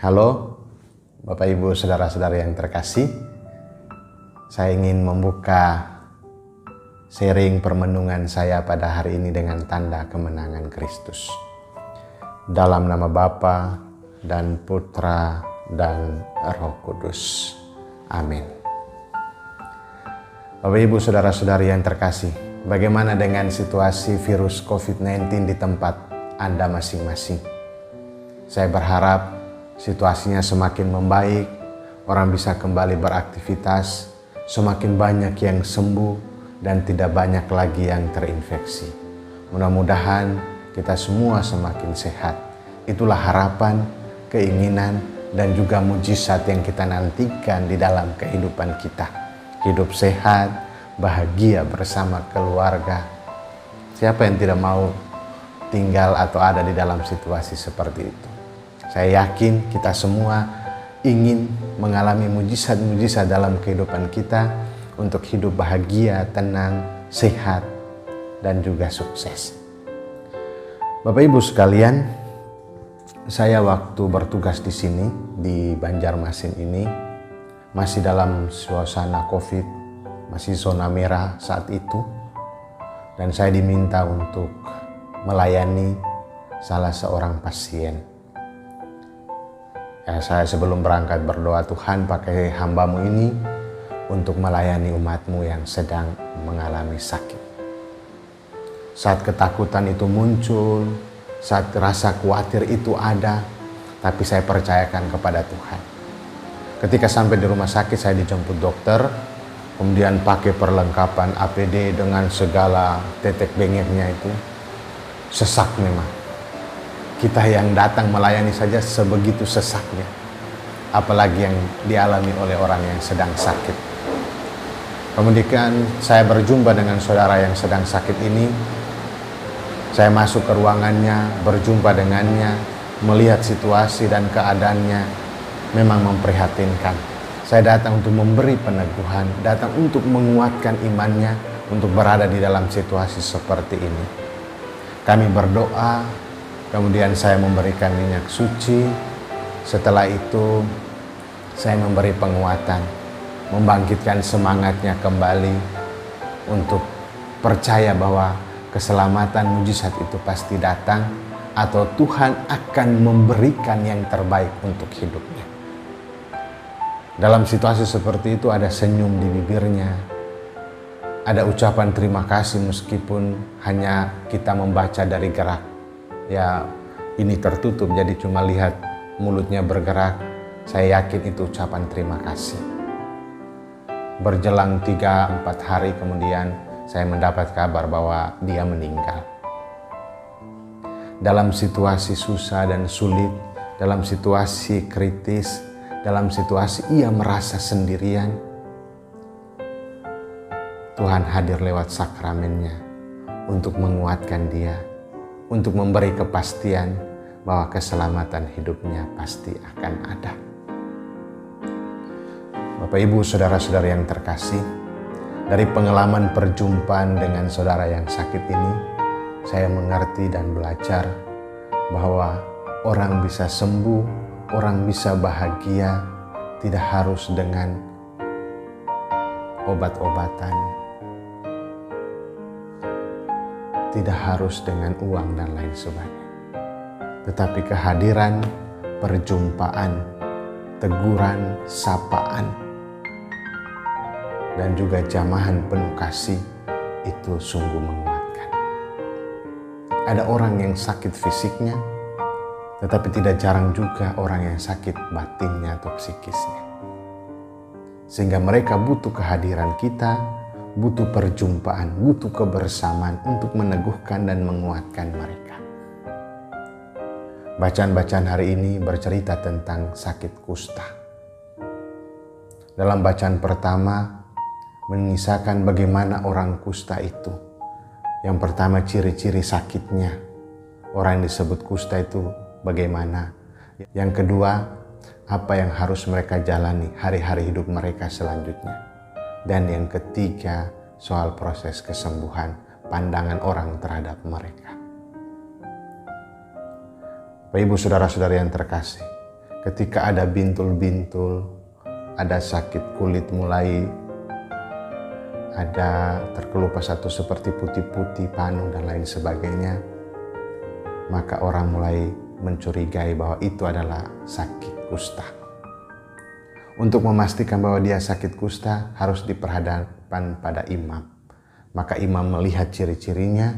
Halo, Bapak Ibu Saudara-saudara yang terkasih. Saya ingin membuka sharing permenungan saya pada hari ini dengan tanda kemenangan Kristus. Dalam nama Bapa dan Putra dan Roh Kudus. Amin. Bapak Ibu Saudara-saudari yang terkasih, bagaimana dengan situasi virus COVID-19 di tempat Anda masing-masing? Saya berharap situasinya semakin membaik, orang bisa kembali beraktivitas, semakin banyak yang sembuh dan tidak banyak lagi yang terinfeksi. Mudah-mudahan kita semua semakin sehat. Itulah harapan, keinginan, dan juga mujizat yang kita nantikan di dalam kehidupan kita. Hidup sehat, bahagia bersama keluarga. Siapa yang tidak mau tinggal atau ada di dalam situasi seperti itu? Saya yakin kita semua ingin mengalami mujizat-mujizat dalam kehidupan kita untuk hidup bahagia, tenang, sehat, dan juga sukses. Bapak Ibu sekalian, saya waktu bertugas di sini, di Banjarmasin ini, masih dalam suasana COVID, masih zona merah saat itu, dan saya diminta untuk melayani salah seorang pasien. Saya sebelum berangkat berdoa, Tuhan pakai hamba-Mu ini untuk melayani umat-Mu yang sedang mengalami sakit. Saat ketakutan itu muncul, saat rasa khawatir itu ada, tapi saya percayakan kepada Tuhan. Ketika sampai di rumah sakit, saya dijemput dokter, kemudian pakai perlengkapan APD dengan segala tetek bengeknya itu, sesak memang. Kita yang datang melayani saja sebegitu sesaknya, apalagi yang dialami oleh orang yang sedang sakit. Kemudian saya berjumpa dengan saudara yang sedang sakit ini. Saya masuk ke ruangannya, berjumpa dengannya, melihat situasi dan keadaannya memang memprihatinkan. Saya datang untuk memberi peneguhan, datang untuk menguatkan imannya untuk berada di dalam situasi seperti ini. Kami berdoa. Kemudian saya memberikan minyak suci. Setelah itu saya memberi penguatan, membangkitkan semangatnya kembali untuk percaya bahwa keselamatan mujizat itu pasti datang atau Tuhan akan memberikan yang terbaik untuk hidupnya. Dalam situasi seperti itu ada senyum di bibirnya, ada ucapan terima kasih meskipun hanya kita membaca dari gerak. Ya, ini tertutup, jadi cuma lihat mulutnya bergerak. Saya yakin itu ucapan terima kasih. Berjelang 3-4 hari kemudian saya mendapat kabar bahwa dia meninggal. Dalam situasi susah dan sulit, dalam situasi kritis, dalam situasi ia merasa sendirian, Tuhan hadir lewat sakramennya untuk menguatkan dia, untuk memberi kepastian bahwa keselamatan hidupnya pasti akan ada. Bapak Ibu Saudara-saudara yang terkasih, dari pengalaman perjumpaan dengan saudara yang sakit ini, saya mengerti dan belajar bahwa orang bisa sembuh, orang bisa bahagia, tidak harus dengan obat-obatan, tidak harus dengan uang dan lain sebagainya. Tetapi kehadiran, perjumpaan, teguran, sapaan, dan juga jamahan penuh kasih itu sungguh menguatkan. Ada orang yang sakit fisiknya, tetapi tidak jarang juga orang yang sakit batinnya atau psikisnya. Sehingga mereka butuh kehadiran kita, butuh perjumpaan, butuh kebersamaan untuk meneguhkan dan menguatkan mereka. Bacaan-bacaan hari ini bercerita tentang sakit kusta. Dalam bacaan pertama mengisahkan bagaimana orang kusta itu. Yang pertama ciri-ciri sakitnya. Orang yang disebut kusta itu bagaimana. Yang kedua, apa yang harus mereka jalani hari-hari hidup mereka selanjutnya. Dan yang ketiga, soal proses kesembuhan, pandangan orang terhadap mereka. Bapak Ibu Saudara-saudara yang terkasih, ketika ada bintul-bintul, ada sakit kulit mulai ada terkelupas atau seperti putih-putih, panu dan lain sebagainya, maka orang mulai mencurigai bahwa itu adalah sakit kusta. Untuk memastikan bahwa dia sakit kusta harus diperhadapkan pada imam. Maka imam melihat ciri-cirinya,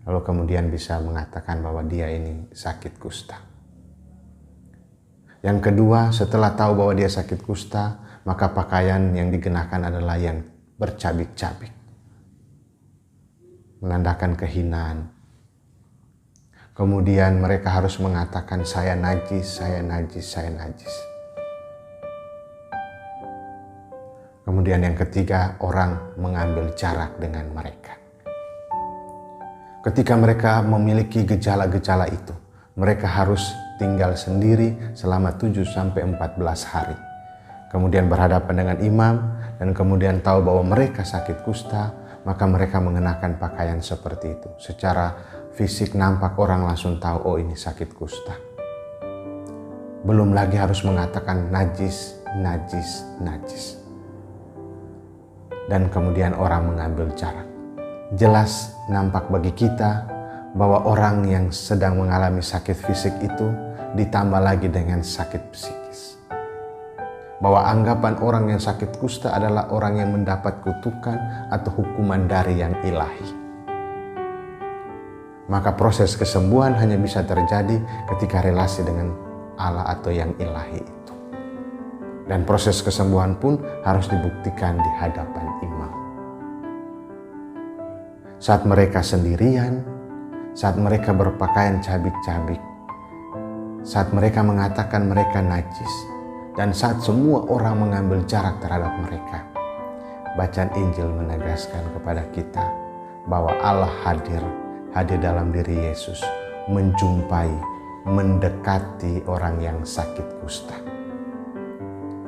lalu kemudian bisa mengatakan bahwa dia ini sakit kusta. Yang kedua, setelah tahu bahwa dia sakit kusta, maka pakaian yang dikenakan adalah yang bercabik-cabik, menandakan kehinaan. Kemudian mereka harus mengatakan, saya najis, saya najis, saya najis. Kemudian yang ketiga, orang mengambil jarak dengan mereka. Ketika mereka memiliki gejala-gejala itu, mereka harus tinggal sendiri selama 7-14 hari. Kemudian berhadapan dengan imam dan kemudian tahu bahwa mereka sakit kusta, maka mereka mengenakan pakaian seperti itu. Secara fisik nampak orang langsung tahu, oh ini sakit kusta. Belum lagi harus mengatakan najis, najis, najis. Dan kemudian orang mengambil jarak. Jelas nampak bagi kita bahwa orang yang sedang mengalami sakit fisik itu ditambah lagi dengan sakit psikis. Bahwa anggapan orang yang sakit kusta adalah orang yang mendapat kutukan atau hukuman dari yang ilahi. Maka proses kesembuhan hanya bisa terjadi ketika relasi dengan Allah atau yang ilahi itu. Dan proses kesembuhan pun harus dibuktikan di hadapan imam. Saat mereka sendirian, saat mereka berpakaian cabik-cabik, saat mereka mengatakan mereka najis, dan saat semua orang mengambil jarak terhadap mereka, bacaan Injil menegaskan kepada kita bahwa Allah hadir dalam diri Yesus, menjumpai, mendekati orang yang sakit kusta.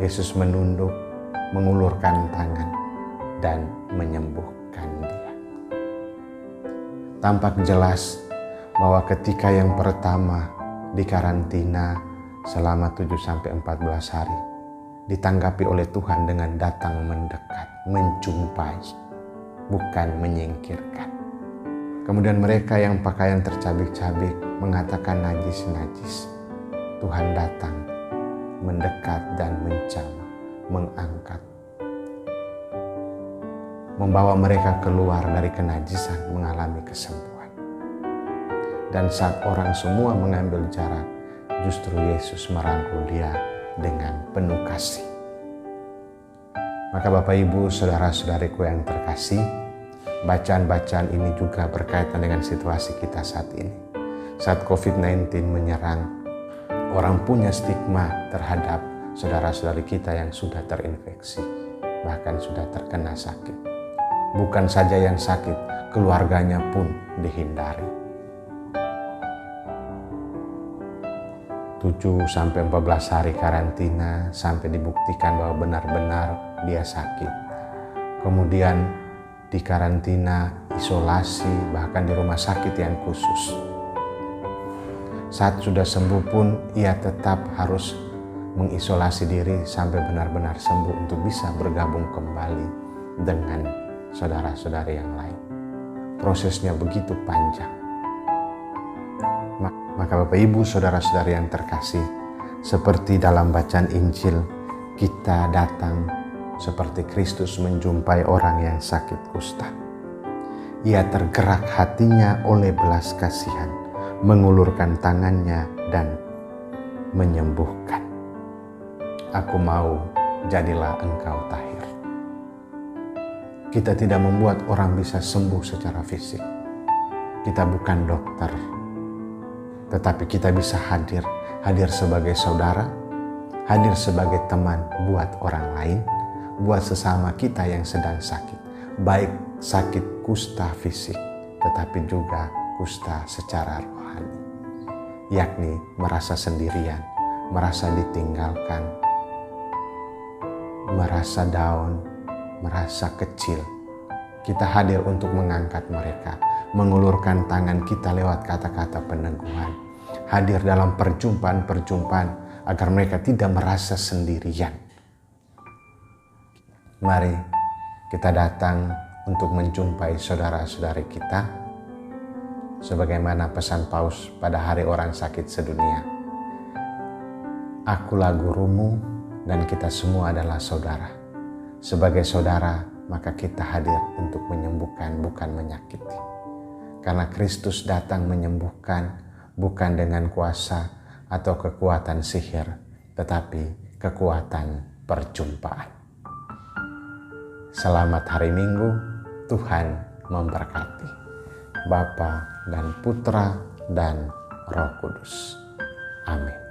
Yesus menunduk, mengulurkan tangan, dan menyembuhkan dia. Tampak jelas bahwa ketika yang pertama dikarantina selama 7-14 hari, ditanggapi oleh Tuhan dengan datang mendekat, menjumpai, bukan menyingkirkan. Kemudian mereka yang pakaian tercabik-cabik mengatakan najis-najis. Tuhan datang, mendekat dan menjamah, mengangkat, membawa mereka keluar dari kenajisan, mengalami kesembuhan. Dan saat orang semua mengambil jarak, justru Yesus merangkul dia dengan penuh kasih. Maka Bapak Ibu, saudara-saudariku yang terkasih, bacaan-bacaan ini juga berkaitan dengan situasi kita saat ini. Saat COVID-19 menyerang, orang punya stigma terhadap saudara-saudari kita yang sudah terinfeksi, bahkan sudah terkena sakit. Bukan saja yang sakit, keluarganya pun dihindari. 7-14 hari karantina sampai dibuktikan bahwa benar-benar dia sakit. Kemudian dikarantina, isolasi, bahkan di rumah sakit yang khusus. Saat sudah sembuh pun ia tetap harus mengisolasi diri sampai benar-benar sembuh untuk bisa bergabung kembali dengan saudara-saudari yang lain. Prosesnya begitu panjang. Maka Bapak Ibu, saudara-saudari yang terkasih, seperti dalam bacaan Injil, kita datang seperti Kristus menjumpai orang yang sakit kusta. Ia tergerak hatinya oleh belas kasihan, mengulurkan tangannya dan menyembuhkan. Aku mau, jadilah engkau tahir. Kita tidak membuat orang bisa sembuh secara fisik. Kita bukan dokter, tetapi kita bisa hadir sebagai saudara, hadir sebagai teman buat orang lain, buat sesama kita yang sedang sakit. Baik sakit kusta fisik, tetapi juga kusta secara rohani. Yakni merasa sendirian, merasa ditinggalkan, merasa down, merasa kecil. Kita hadir untuk mengangkat mereka, mengulurkan tangan kita lewat kata-kata peneguhan. Hadir dalam perjumpaan-perjumpaan agar mereka tidak merasa sendirian. Mari kita datang untuk menjumpai saudara-saudari kita, sebagaimana pesan Paus pada hari orang sakit sedunia. Akulah gurumu dan kita semua adalah saudara. Sebagai saudara, maka kita hadir untuk menyembuhkan, bukan menyakiti. Karena Kristus datang menyembuhkan bukan dengan kuasa atau kekuatan sihir, tetapi kekuatan perjumpaan. Selamat hari Minggu, Tuhan memberkati. Bapa dan Putra dan Roh Kudus. Amin.